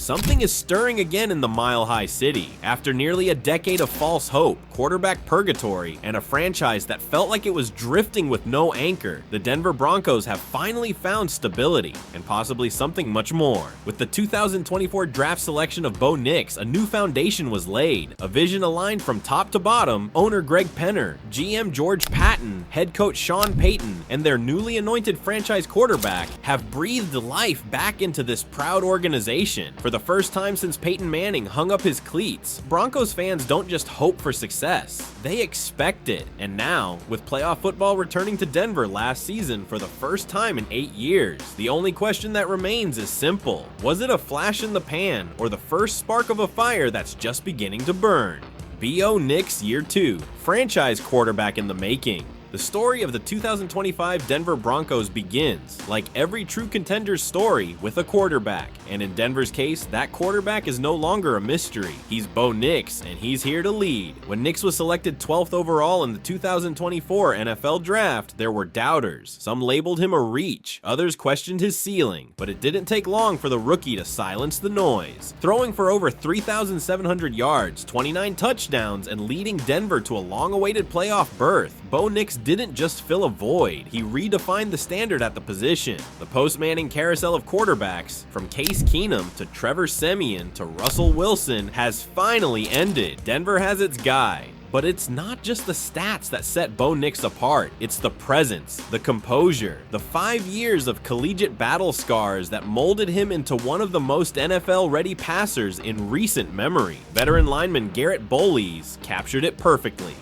Something is stirring again in the Mile High City. After nearly a decade of false hope, quarterback purgatory, and a franchise that felt like it was drifting with no anchor, the Denver Broncos have finally found stability, and possibly something much more. With the 2024 draft selection of Bo Nix, a new foundation was laid, a vision aligned from top to bottom. Owner Greg Penner, GM George Patton, head coach Sean Payton, and their newly anointed franchise quarterback have breathed life back into this proud organization. For the first time since Peyton Manning hung up his cleats, Broncos fans don't just hope for success, they expect it. And now, with playoff football returning to Denver last season for the first time in 8 years, the only question that remains is simple. Was it a flash in the pan, or the first spark of a fire that's just beginning to burn? Bo Nix Year 2, franchise quarterback in the making. The story of the 2025 Denver Broncos begins, like every true contender's story, with a quarterback. And in Denver's case, that quarterback is no longer a mystery. He's Bo Nix, and he's here to lead. When Nix was selected 12th overall in the 2024 NFL Draft, there were doubters. Some labeled him a reach, others questioned his ceiling, but it didn't take long for the rookie to silence the noise. Throwing for over 3,700 yards, 29 touchdowns, and leading Denver to a long-awaited playoff berth, Bo Nix didn't just fill a void, he redefined the standard at the position. The post-Manning carousel of quarterbacks, from Case Keenum to Trevor Siemian to Russell Wilson, has finally ended. Denver has its guy. But it's not just the stats that set Bo Nix apart, it's the presence, the composure, the 5 years of collegiate battle scars that molded him into one of the most NFL-ready passers in recent memory. Veteran lineman Garrett Bowles captured it perfectly.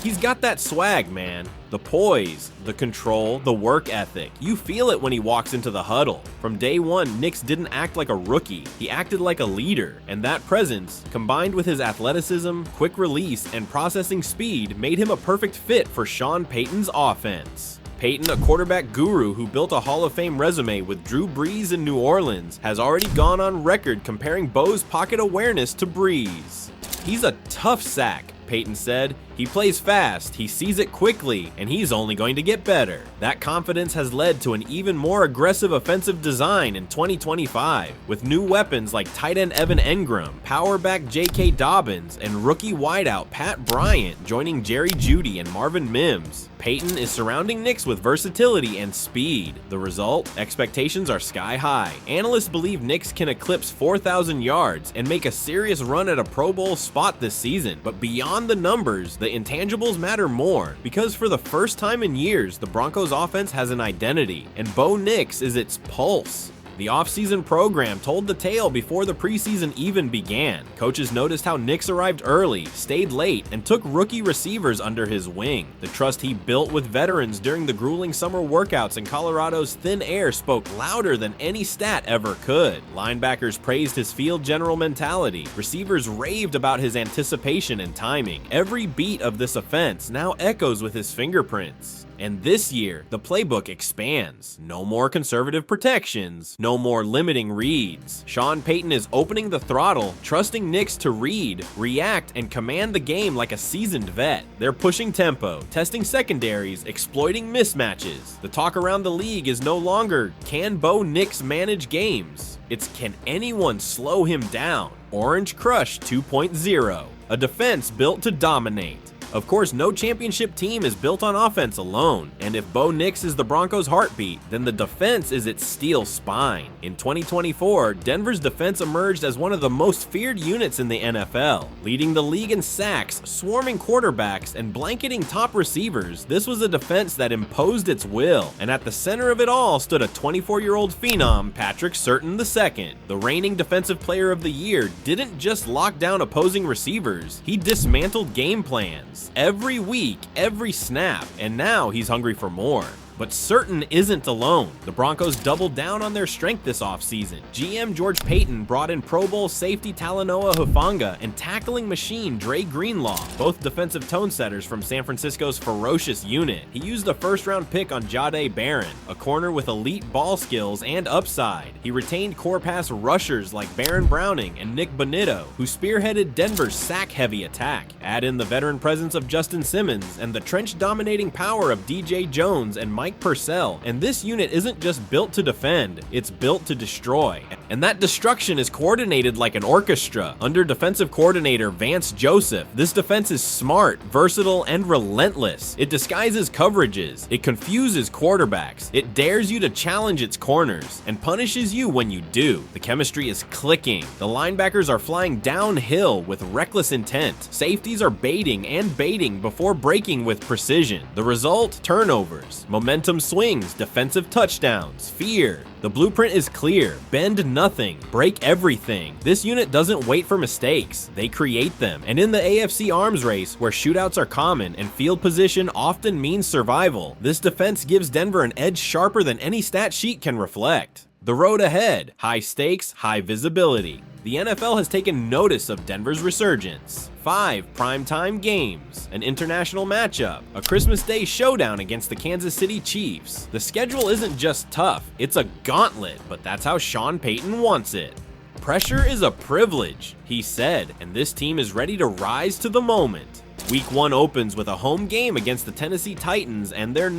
He's got that swag, man. The poise, the control, the work ethic. You feel it when he walks into the huddle. From day one, Nix didn't act like a rookie. He acted like a leader. And that presence, combined with his athleticism, quick release, and processing speed, made him a perfect fit for Sean Payton's offense. Payton, a quarterback guru who built a Hall of Fame resume with Drew Brees in New Orleans, has already gone on record comparing Bo's pocket awareness to Brees. He's a tough sack, Payton said. He plays fast, he sees it quickly, and he's only going to get better. That confidence has led to an even more aggressive offensive design in 2025, with new weapons like tight end Evan Engram, power back J.K. Dobbins, and rookie wideout Pat Bryant joining Jerry Jeudy and Marvin Mims. Payton is surrounding Nix with versatility and speed. The result? Expectations are sky high. Analysts believe Nix can eclipse 4,000 yards and make a serious run at a Pro Bowl spot this season. But beyond the numbers, the intangibles matter more, because for the first time in years, the Broncos offense has an identity, and Bo Nix is its pulse. The offseason program told the tale before the preseason even began. Coaches noticed how Nix arrived early, stayed late, and took rookie receivers under his wing. The trust he built with veterans during the grueling summer workouts in Colorado's thin air spoke louder than any stat ever could. Linebackers praised his field general mentality. Receivers raved about his anticipation and timing. Every beat of this offense now echoes with his fingerprints. And this year, the playbook expands. No more conservative protections, no more limiting reads. Sean Payton is opening the throttle, trusting Nix to read, react, and command the game like a seasoned vet. They're pushing tempo, testing secondaries, exploiting mismatches. The talk around the league is no longer, can Bo Nix manage games? It's, can anyone slow him down? Orange Crush 2.0, a defense built to dominate. Of course, no championship team is built on offense alone, and if Bo Nix is the Broncos' heartbeat, then the defense is its steel spine. In 2024, Denver's defense emerged as one of the most feared units in the NFL, leading the league in sacks, swarming quarterbacks, and blanketing top receivers. This was a defense that imposed its will, and at the center of it all stood a 24-year-old phenom, Patrick Surtain II. The reigning Defensive Player of the Year didn't just lock down opposing receivers, he dismantled game plans. Every week, every snap, and now he's hungry for more. But Surtain isn't alone. The Broncos doubled down on their strength this offseason. GM George Payton brought in Pro Bowl safety Talanoa Hufanga and tackling machine Dre Greenlaw, both defensive tone setters from San Francisco's ferocious unit. He used a first-round pick on Jahdae Barron, a corner with elite ball skills and upside. He retained core pass rushers like Baron Browning and Nick Bonitto, who spearheaded Denver's sack-heavy attack. Add in the veteran presence of Justin Simmons and the trench-dominating power of DJ Jones and Mike Purcell, and this unit isn't just built to defend, it's built to destroy. And that destruction is coordinated like an orchestra. Under defensive coordinator Vance Joseph, this defense is smart, versatile, and relentless. It disguises coverages, it confuses quarterbacks, it dares you to challenge its corners, and punishes you when you do. The chemistry is clicking. The linebackers are flying downhill with reckless intent. Safeties are baiting and baiting before breaking with precision. The result? Turnovers, momentum swings, defensive touchdowns, fear. The blueprint is clear. Bend nothing, break everything. This unit doesn't wait for mistakes, they create them. And in the AFC arms race, where shootouts are common and field position often means survival, this defense gives Denver an edge sharper than any stat sheet can reflect. The road ahead: high stakes, high visibility. The NFL has taken notice of Denver's resurgence. 5 primetime games, an international matchup, a Christmas Day showdown against the Kansas City Chiefs. The schedule isn't just tough, it's a gauntlet, but that's how Sean Payton wants it. Pressure is a privilege, he said, and this team is ready to rise to the moment. Week 1 opens with a home game against the Tennessee Titans and their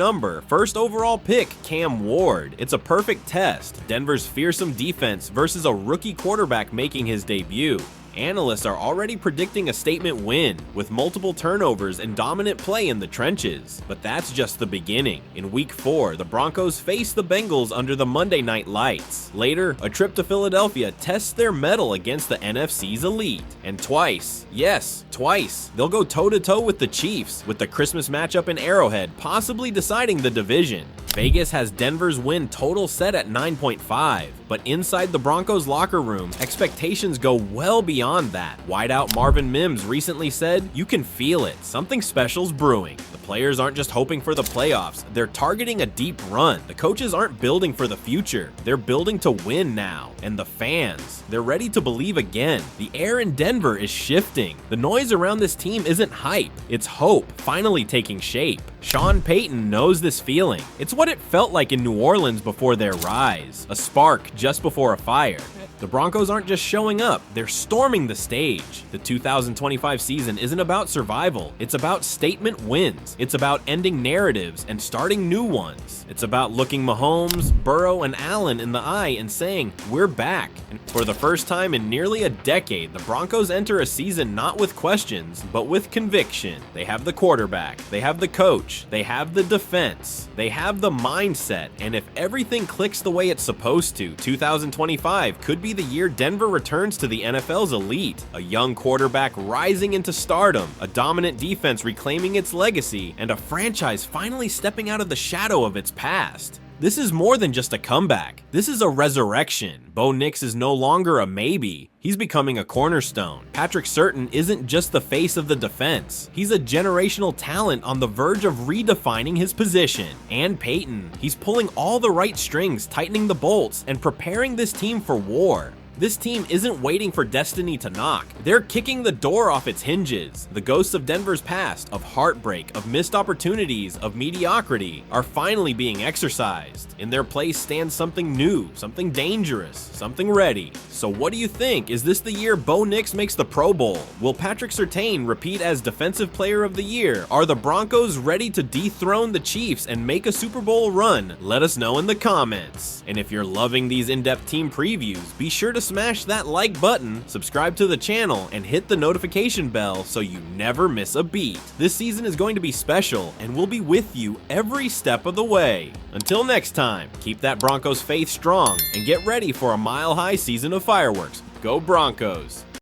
first overall pick, Cam Ward. It's a perfect test. Denver's fearsome defense versus a rookie quarterback making his debut. Analysts are already predicting a statement win, with multiple turnovers and dominant play in the trenches. But that's just the beginning. In Week 4, the Broncos face the Bengals under the Monday Night Lights. Later, a trip to Philadelphia tests their mettle against the NFC's elite. And twice, yes, twice, they'll go toe-to-toe with the Chiefs, with the Christmas matchup in Arrowhead possibly deciding the division. Vegas has Denver's win total set at 9.5, but inside the Broncos locker room, expectations go well beyond that. Wideout Marvin Mims recently said, "You can feel it, something special's brewing." The players aren't just hoping for the playoffs, they're targeting a deep run. The coaches aren't building for the future, they're building to win now. And the fans, they're ready to believe again. The air in Denver is shifting. The noise around this team isn't hype, it's hope finally taking shape. Sean Payton knows this feeling. It's what it felt like in New Orleans before their rise, a spark just before a fire. The Broncos aren't just showing up, they're storming the stage. The 2025 season isn't about survival, it's about statement wins. It's about ending narratives and starting new ones. It's about looking Mahomes, Burrow, and Allen in the eye and saying, "We're back." And for the first time in nearly a decade, the Broncos enter a season not with questions, but with conviction. They have the quarterback, they have the coach, they have the defense, they have the mindset, and if everything clicks the way it's supposed to, 2025 could be the year Denver returns to the NFL's elite. A young quarterback rising into stardom, a dominant defense reclaiming its legacy, and a franchise finally stepping out of the shadow of its past. This is more than just a comeback. This is a resurrection. Bo Nix is no longer a maybe. He's becoming a cornerstone. Patrick Surtain isn't just the face of the defense. He's a generational talent on the verge of redefining his position. And Payton, he's pulling all the right strings, tightening the bolts, and preparing this team for war. This team isn't waiting for destiny to knock. They're kicking the door off its hinges. The ghosts of Denver's past, of heartbreak, of missed opportunities, of mediocrity, are finally being exorcised. In their place stands something new, something dangerous, something ready. So what do you think? Is this the year Bo Nix makes the Pro Bowl? Will Patrick Surtain repeat as Defensive Player of the Year? Are the Broncos ready to dethrone the Chiefs and make a Super Bowl run? Let us know in the comments. And if you're loving these in-depth team previews, be sure to smash that like button, subscribe to the channel, and hit the notification bell so you never miss a beat. This season is going to be special, and we'll be with you every step of the way. Until next time, keep that Broncos faith strong, and get ready for a mile-high season of fireworks. Go Broncos!